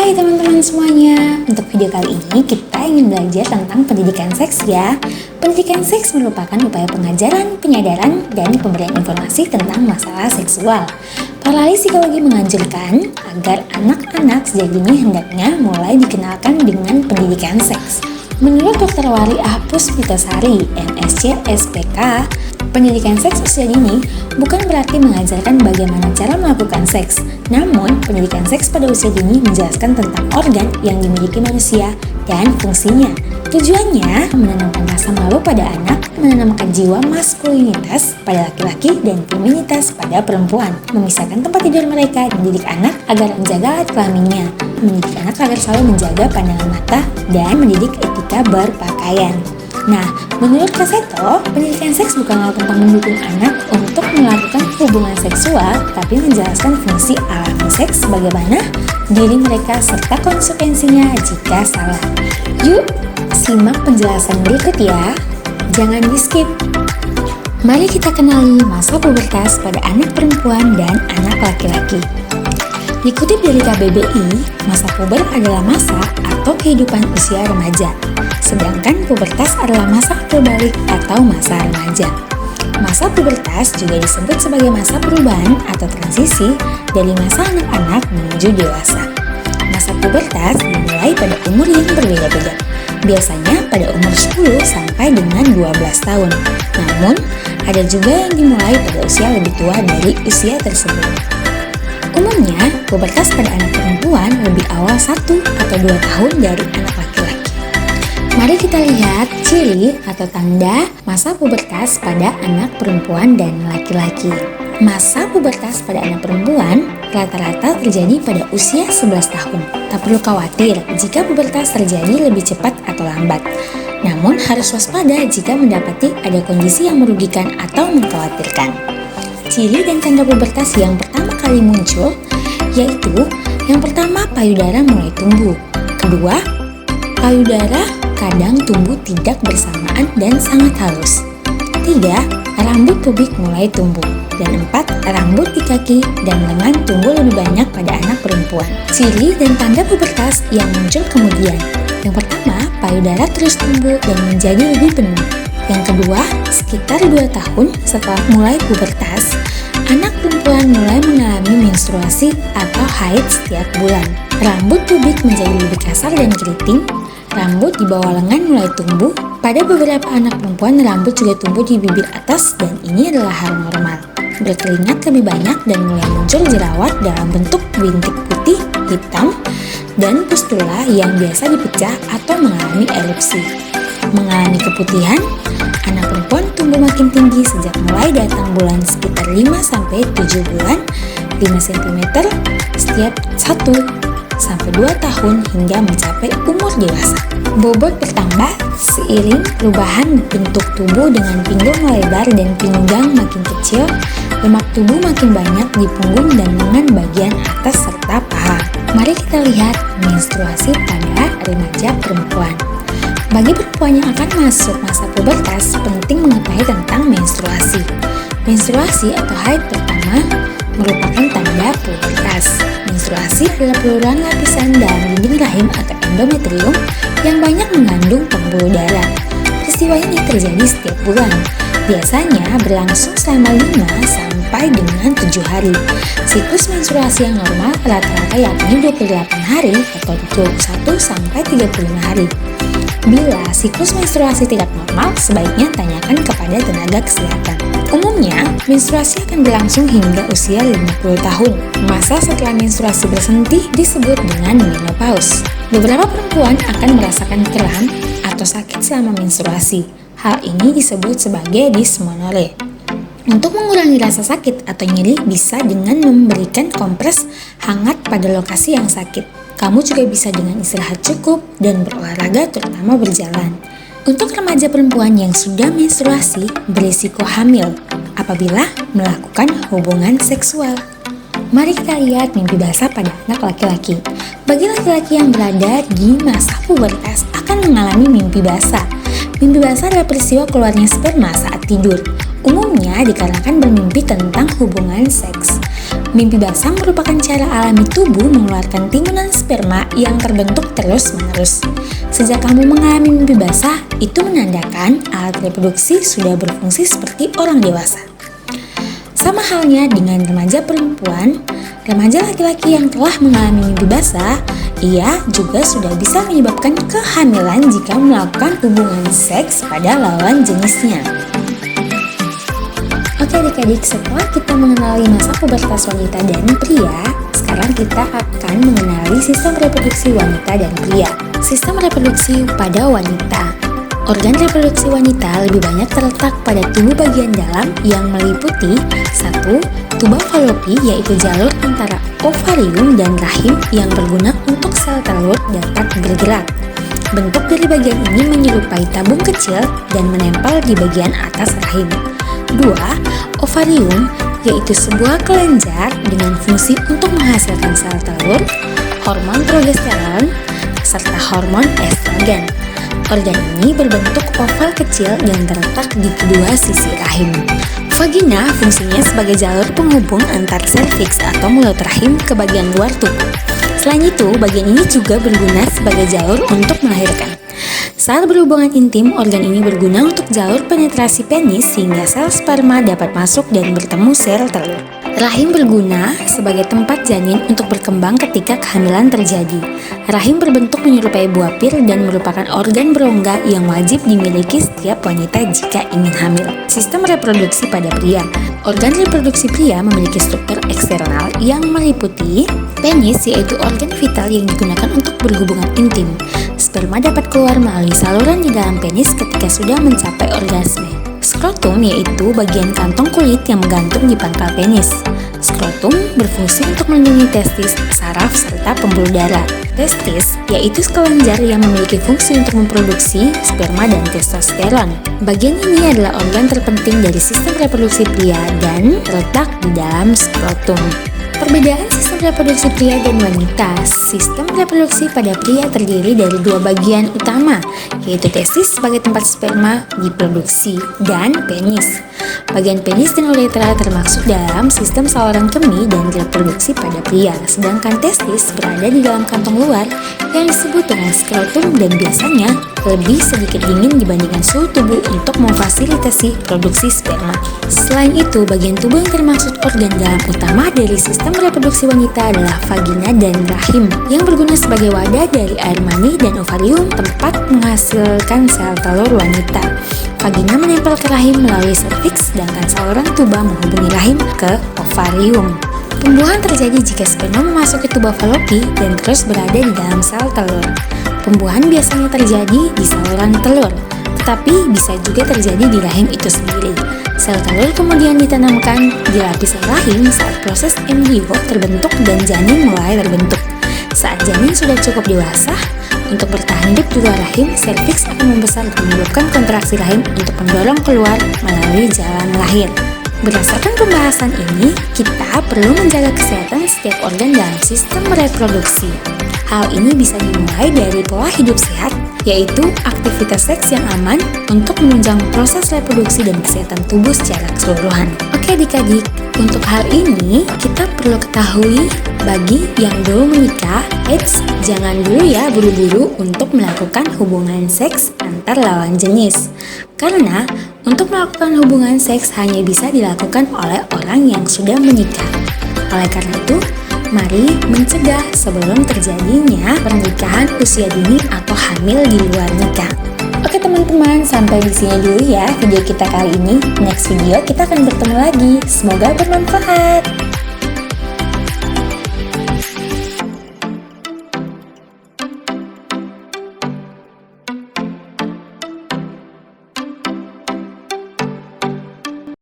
Hai teman-teman semuanya, untuk video kali ini kita ingin belajar tentang pendidikan seks ya. Pendidikan seks merupakan upaya pengajaran, penyadaran, dan pemberian informasi tentang masalah seksual. Para ahli psikologi menganjurkan agar anak-anak sejak dini hendaknya mulai dikenalkan dengan pendidikan seks. Menurut Dr. Wariah Puspitasari, MSc, SPK, pendidikan seks usia dini bukan berarti mengajarkan bagaimana cara melakukan seks, namun pendidikan seks pada usia dini menjelaskan tentang organ yang dimiliki manusia dan fungsinya. Tujuannya menanamkan rasa malu pada anak, menanamkan jiwa maskulinitas pada laki-laki dan feminitas pada perempuan, memisahkan tempat tidur mereka, mendidik anak agar menjaga alat kelaminnya, mendidik anak agar selalu menjaga pandangan mata, dan mendidik etika berpakaian. Nah, menurut Kak Seto, pendidikan seks bukanlah tentang mendukung anak untuk melakukan hubungan seksual, tapi menjelaskan fungsi alami seks bagaimana diri mereka serta konsekuensinya jika salah. Yuk, simak penjelasan berikut ya. Jangan di-skip. Mari kita kenali masa pubertas pada anak perempuan dan anak laki-laki. Dikutip dari KBBI, masa puber adalah masa atau kehidupan usia remaja. Sedangkan pubertas adalah masa terbalik atau masa remaja. Masa pubertas juga disebut sebagai masa perubahan atau transisi dari masa anak-anak menuju dewasa. Masa pubertas dimulai pada umur yang berbeda-beda. Biasanya pada umur 10 sampai dengan 12 tahun. Namun, ada juga yang dimulai pada usia lebih tua dari usia tersebut. Umumnya, pubertas pada anak perempuan lebih awal 1 atau 2 tahun dari anak laki-laki. Mari kita lihat ciri atau tanda masa pubertas pada anak perempuan dan laki-laki. Masa pubertas pada anak perempuan rata-rata terjadi pada usia 11 tahun. Tak perlu khawatir jika pubertas terjadi lebih cepat atau lambat. Namun harus waspada jika mendapati ada kondisi yang merugikan atau mengkhawatirkan. Ciri dan tanda pubertas yang pertama kali muncul yaitu yang pertama, payudara mulai tumbuh. Kedua, payudara kadang tumbuh tidak bersamaan dan sangat halus. 3. Rambut pubik mulai tumbuh. Dan 4. Rambut di kaki dan lengan tumbuh lebih banyak pada anak perempuan. Ciri dan tanda pubertas yang muncul kemudian. Yang pertama, payudara terus tumbuh dan menjadi lebih penuh. Yang kedua, sekitar 2 tahun setelah mulai pubertas, anak perempuan mulai mengalami menstruasi atau haid setiap bulan. Rambut pubik menjadi lebih kasar dan keriting. Rambut di bawah lengan mulai tumbuh. Pada beberapa anak perempuan, rambut juga tumbuh di bibir atas dan ini adalah hal normal. Berkeringat lebih banyak dan mulai muncul jerawat dalam bentuk bintik putih, hitam, dan pustula yang biasa dipecah atau mengalami erupsi. Mengalami keputihan, anak perempuan tumbuh makin tinggi sejak mulai datang bulan sekitar 5-7 bulan, 5 cm setiap 1-2 tahun hingga mencapai umur dewasa. Bobot bertambah seiring perubahan bentuk tubuh dengan pinggul melebar dan pinggang makin kecil, lemak tubuh makin banyak di punggung dan lengan bagian atas serta paha. Mari kita lihat menstruasi pada remaja perempuan. Bagi perempuan yang akan masuk masa pubertas, penting mengetahui tentang menstruasi. Menstruasi atau haid pertama merupakan tanda pubertas. Menstruasi adalah peluruhan lapisan dalam dinding rahim atau endometrium yang banyak mengandung pembuluh darah. Peristiwa ini terjadi setiap bulan. Biasanya berlangsung selama 5 sampai dengan 7 hari. Siklus menstruasi yang normal rata-rata yakni 28 hari atau 21 sampai 35 hari. Bila siklus menstruasi tidak normal, sebaiknya tanyakan kepada tenaga kesehatan. Umumnya, menstruasi akan berlangsung hingga usia 50 tahun. Masa setelah menstruasi berhenti disebut dengan menopause. Beberapa perempuan akan merasakan kram atau sakit selama menstruasi. Hal ini disebut sebagai dysmenorrhea. Untuk mengurangi rasa sakit atau nyeri bisa dengan memberikan kompres hangat pada lokasi yang sakit. Kamu juga bisa dengan istirahat cukup dan berolahraga terutama berjalan. Untuk remaja perempuan yang sudah menstruasi berisiko hamil apabila melakukan hubungan seksual. Mari kita lihat mimpi basah pada anak laki-laki. Bagi laki-laki yang berada di masa pubertas akan mengalami mimpi basah. Mimpi basah adalah peristiwa keluarnya sperma saat tidur. Umumnya dikarenakan bermimpi tentang hubungan seks. Mimpi basah merupakan cara alami tubuh mengeluarkan timunan sperma yang terbentuk terus-menerus. Sejak kamu mengalami mimpi basah, itu menandakan alat reproduksi sudah berfungsi seperti orang dewasa. Sama halnya dengan remaja perempuan, remaja laki-laki yang telah mengalami mimpi basah, ia juga sudah bisa menyebabkan kehamilan jika melakukan hubungan seks pada lawan jenisnya. Oke adik-adik, setelah kita mengenali masa pubertas wanita dan pria, sekarang kita akan mengenali sistem reproduksi wanita dan pria. Sistem reproduksi pada wanita. Organ reproduksi wanita lebih banyak terletak pada tubuh bagian dalam yang meliputi 1. Tuba falopi, yaitu jalur antara ovarium dan rahim yang berguna untuk sel telur dapat bergerak. Bentuk dari bagian ini menyerupai tabung kecil dan menempel di bagian atas rahim. 2. Ovarium, yaitu sebuah kelenjar dengan fungsi untuk menghasilkan sel telur, hormon progesteron, serta hormon estrogen. Organ ini berbentuk oval kecil dan terletak di kedua sisi rahim. Vagina fungsinya sebagai jalur penghubung antar serviks atau mulut rahim ke bagian luar tubuh. Selain itu, bagian ini juga berguna sebagai jalur untuk melahirkan. Saat berhubungan intim, organ ini berguna untuk jalur penetrasi penis sehingga sel sperma dapat masuk dan bertemu sel telur. Rahim berguna sebagai tempat janin untuk berkembang ketika kehamilan terjadi. Rahim berbentuk menyerupai buah pir dan merupakan organ berongga yang wajib dimiliki setiap wanita jika ingin hamil. Sistem reproduksi pada pria. Organ reproduksi pria memiliki struktur eksternal yang meliputi penis, yaitu organ vital yang digunakan untuk berhubungan intim. Sperma dapat keluar melalui saluran di dalam penis ketika sudah mencapai orgasme. Skrotum yaitu bagian kantong kulit yang menggantung di pangkal penis. Skrotum berfungsi untuk melindungi testis, saraf, serta pembuluh darah. Testis yaitu kelenjar yang memiliki fungsi untuk memproduksi sperma dan testosteron. Bagian ini adalah organ terpenting dari sistem reproduksi pria dan terletak di dalam skrotum. Perbedaan sistem reproduksi pria dan wanita. Sistem reproduksi pada pria terdiri dari dua bagian utama, yaitu testis sebagai tempat sperma diproduksi dan penis. Bagian penis dan uretra termasuk dalam sistem saluran kemih dan reproduksi pada pria, sedangkan testis berada di dalam kantong luar yang disebut dengan skrotum dan biasanya lebih sedikit dingin dibandingkan suhu tubuh untuk memfasilitasi produksi sperma. Selain itu, bagian tubuh yang termasuk organ dalam utama dari sistem reproduksi wanita adalah vagina dan rahim yang berguna sebagai wadah dari air mani dan ovarium, tempat menghasilkan sel telur wanita. Vagina menempel ke rahim melalui serviks, sedangkan saluran tuba menghubungi rahim ke ovarium. Pembuahan terjadi jika sperma memasuki tuba falopi dan terus berada di dalam sel telur. Pembuahan biasanya terjadi di saluran telur, tetapi bisa juga terjadi di rahim itu sendiri. Sel telur kemudian ditanamkan di lapisan rahim saat proses embrio terbentuk dan janin mulai terbentuk. Saat janin sudah cukup dewasa untuk bertahan hidup di luar rahim, serviks akan membesar dan menyebabkan kontraksi rahim untuk mendorong keluar melalui jalan lahir. Berdasarkan pembahasan ini, kita perlu menjaga kesehatan setiap organ dalam sistem reproduksi. Hal ini bisa dimulai dari pola hidup sehat, yaitu aktivitas seks yang aman untuk menunjang proses reproduksi dan kesehatan tubuh secara keseluruhan. Oke adik-adik, untuk hal ini kita perlu ketahui bagi yang belum menikah, jangan dulu ya buru-buru untuk melakukan hubungan seks antar lawan jenis. Karena untuk melakukan hubungan seks hanya bisa dilakukan oleh orang yang sudah menikah. Oleh karena itu, mari mencegah sebelum terjadinya pernikahan usia dini atau hamil di luar nikah. Oke teman-teman, sampai di sini dulu ya video kita kali ini. Next video kita akan bertemu lagi. Semoga bermanfaat.